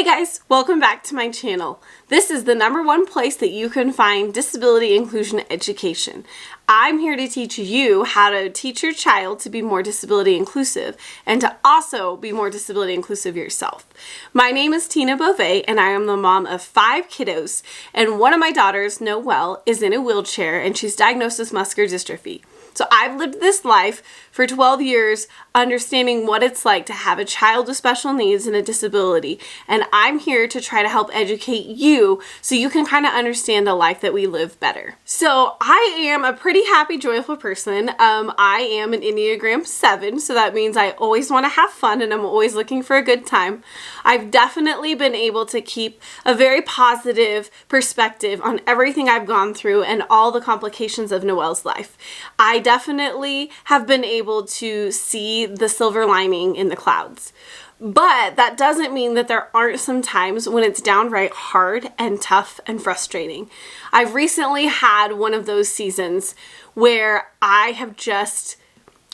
guys, welcome back to my channel. This is the #1 place that you can find disability inclusion education. I'm here to teach you how to teach your child to be more disability inclusive and to also be more disability inclusive yourself. My name is Tina Beauvias and I am the mom of 5 kiddos, and one of my daughters, Noelle, is in a wheelchair and she's diagnosed with muscular dystrophy. So I've lived this life for 12 years understanding what it's like to have a child with special needs and a disability, and I'm here to try to help educate you so you can kind of understand the life that we live better. So I am a pretty happy, joyful person. I am an Enneagram 7, so that means I always want to have fun and I'm always looking for a good time. I've definitely been able to keep a very positive perspective on everything I've gone through and all the complications of Noelle's life. I definitely have been able to see the silver lining in the clouds. But that doesn't mean that there aren't some times when it's downright hard and tough and frustrating. I've recently had one of those seasons where I have just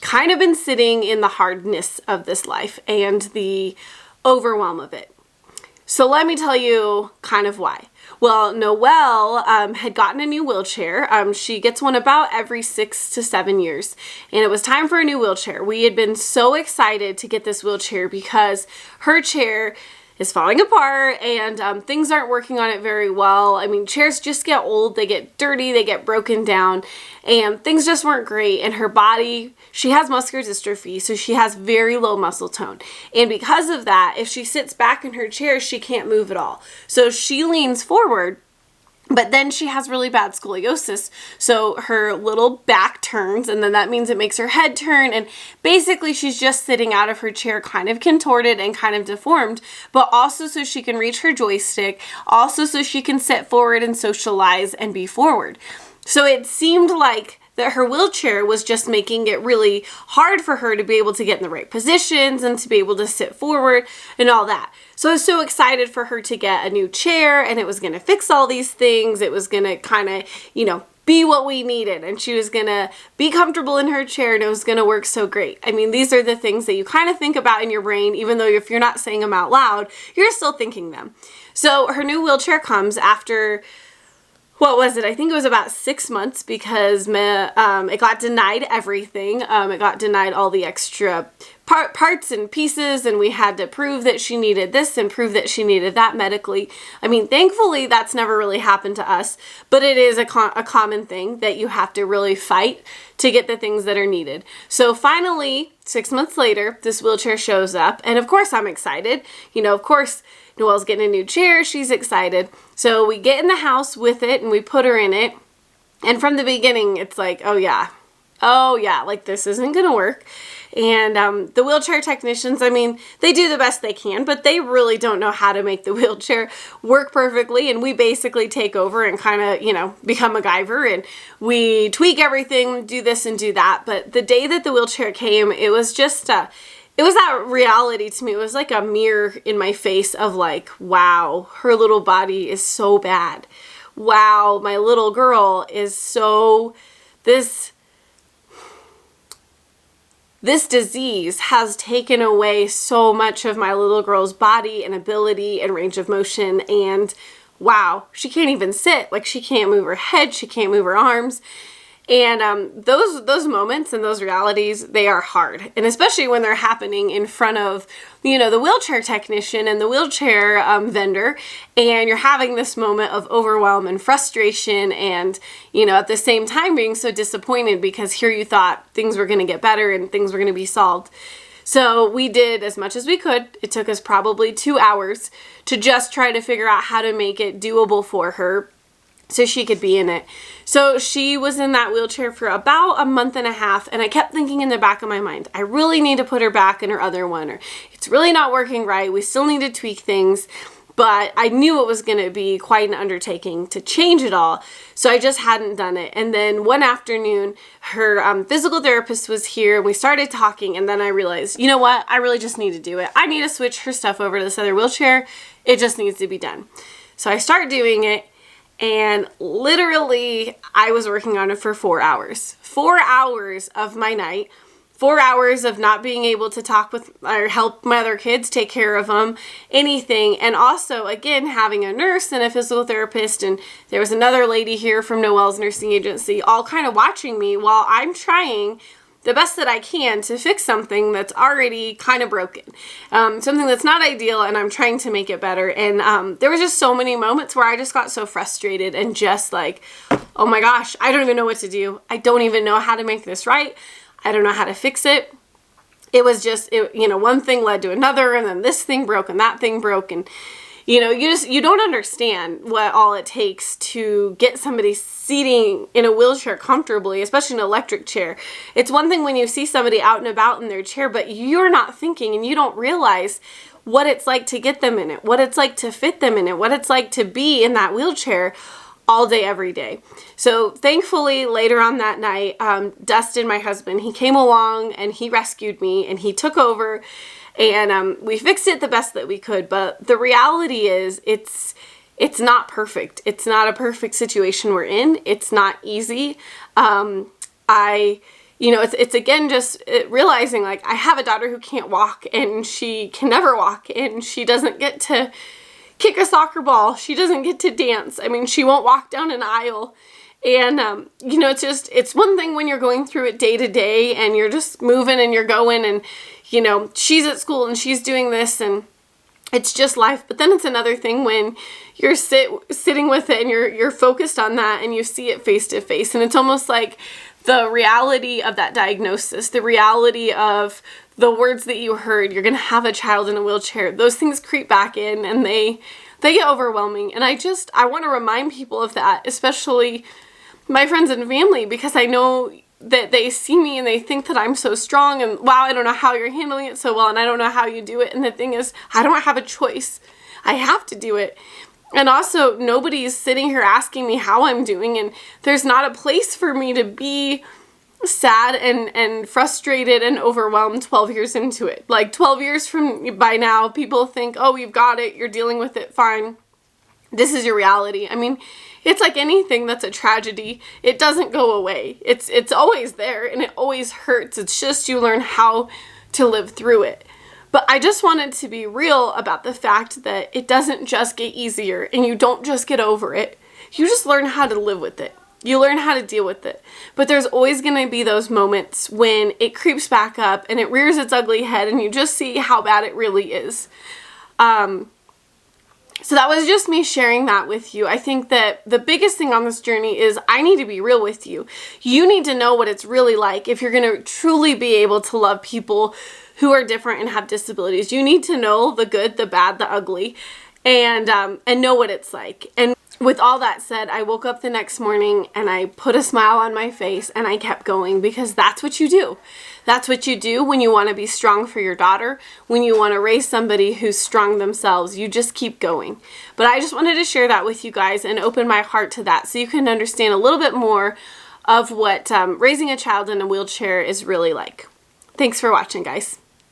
kind of been sitting in the hardness of this life and the overwhelm of it. So let me tell you kind of why. Well, Noelle had gotten a new wheelchair. She gets one about every 6 to 7 years, and it was time for a new wheelchair. We had been so excited to get this wheelchair because her chair is falling apart and things aren't working on it very well. I mean, chairs just get old, they get dirty, they get broken down, and things just weren't great. And her body, she has muscular dystrophy, so she has very low muscle tone. And because of that, if she sits back in her chair, she can't move at all. So she leans forward, but then she has really bad scoliosis, so her little back turns, and then that means it makes her head turn, and basically she's just sitting out of her chair kind of contorted and kind of deformed, but also so she can reach her joystick, also so she can sit forward and socialize and be forward. So it seemed like that her wheelchair was just making it really hard for her to be able to get in the right positions and to be able to sit forward and all that. So I was so excited for her to get a new chair, and it was going to fix all these things. It was going to kind of, be what we needed, and she was going to be comfortable in her chair, and it was going to work so great. I mean, these are the things that you kind of think about in your brain, even though if you're not saying them out loud, you're still thinking them. So her new wheelchair comes after, what was it? I think it was about 6 months because it got denied everything. It got denied all the extra parts and pieces, and we had to prove that she needed this and prove that she needed that medically. I mean, thankfully, that's never really happened to us, but it is a common thing that you have to really fight to get the things that are needed. So finally, 6 months later, this wheelchair shows up, and of course I'm excited. Of course, Noelle's getting a new chair, she's excited. So we get in the house with it and we put her in it. And from the beginning, it's like, oh yeah, like this isn't gonna work. And the wheelchair technicians, I mean, they do the best they can, but they really don't know how to make the wheelchair work perfectly. And we basically take over and kind of, become MacGyver, and we tweak everything, do this and do that. But the day that the wheelchair came, it was just, it was that reality to me. It was like a mirror in my face of like, wow, her little body is so bad. Wow, my little girl is so, this disease has taken away so much of my little girl's body and ability and range of motion, and wow, she can't even sit. Like, she can't move her head, she can't move her arms. And those moments and those realities, they are hard. And especially when they're happening in front of, the wheelchair technician and the wheelchair vendor, and you're having this moment of overwhelm and frustration and, at the same time being so disappointed because here you thought things were going to get better and things were going to be solved. So we did as much as we could. It took us probably 2 hours to just try to figure out how to make it doable for her so she could be in it. So she was in that wheelchair for about a month and a half, and I kept thinking in the back of my mind, I really need to put her back in her other one, or it's really not working right, we still need to tweak things. But I knew it was going to be quite an undertaking to change it all, so I just hadn't done it. And then one afternoon, her physical therapist was here, and we started talking, and then I realized, you know what, I really just need to do it. I need to switch her stuff over to this other wheelchair. It just needs to be done. So I start doing it, and literally, I was working on it for 4 hours. 4 hours of my night 4 hours of not being able to talk with or help my other kids, take care of them, anything. And also, again, having a nurse and a physical therapist, and there was another lady here from Noelle's nursing agency, all kind of watching me while I'm trying the best that I can to fix something that's already kind of broken, something that's not ideal, and I'm trying to make it better. And there was just so many moments where I just got so frustrated and just like, oh my gosh, I don't even know what to do. I don't even know how to make this right. I don't know how to fix it. It was just, one thing led to another, and then this thing broke and that thing broke. And, you don't understand what all it takes to get somebody seating in a wheelchair comfortably, especially an electric chair. It's one thing when you see somebody out and about in their chair, but you're not thinking and you don't realize what it's like to get them in it, what it's like to fit them in it, what it's like to be in that wheelchair all day, every day. So thankfully, later on that night, Dustin, my husband, he came along and he rescued me and he took over, and we fixed it the best that we could. But the reality is it's not perfect. It's not a perfect situation we're in. It's not easy. It's again just realizing, like, I have a daughter who can't walk, and she can never walk, and she doesn't get to kick a soccer ball. She doesn't get to dance. I mean, she won't walk down an aisle. And, it's one thing when you're going through it day to day and you're just moving and you're going and, she's at school and she's doing this and it's just life. But then it's another thing when you're sitting with it and you're focused on that and you see it face to face. And it's almost like the reality of that diagnosis, the reality of the words that you heard, you're going to have a child in a wheelchair, those things creep back in and they get overwhelming. And I want to remind people of that, especially my friends and family, because I know that they see me and they think that I'm so strong and, wow, I don't know how you're handling it so well and I don't know how you do it. And the thing is, I don't have a choice. I have to do it. And also, nobody's sitting here asking me how I'm doing, and there's not a place for me to be sad and frustrated and overwhelmed 12 years into it. Like 12 years from by now, people think, oh, you've got it, you're dealing with it fine. This is your reality. I mean, it's like anything that's a tragedy. It doesn't go away. It's always there and it always hurts. It's just you learn how to live through it. But I just wanted to be real about the fact that it doesn't just get easier and you don't just get over it. You just learn how to live with it. You learn how to deal with it. But there's always going to be those moments when it creeps back up and it rears its ugly head and you just see how bad it really is. So that was just me sharing that with you. I think that the biggest thing on this journey is I need to be real with you. You need to know what it's really like if you're going to truly be able to love people who are different and have disabilities. You need to know the good, the bad, the ugly, and know what it's like. And with all that said, I woke up the next morning and I put a smile on my face and I kept going, because that's what you do. That's what you do when you want to be strong for your daughter, when you want to raise somebody who's strong themselves. You just keep going. But I just wanted to share that with you guys and open my heart to that so you can understand a little bit more of what raising a child in a wheelchair is really like. Thanks for watching, guys.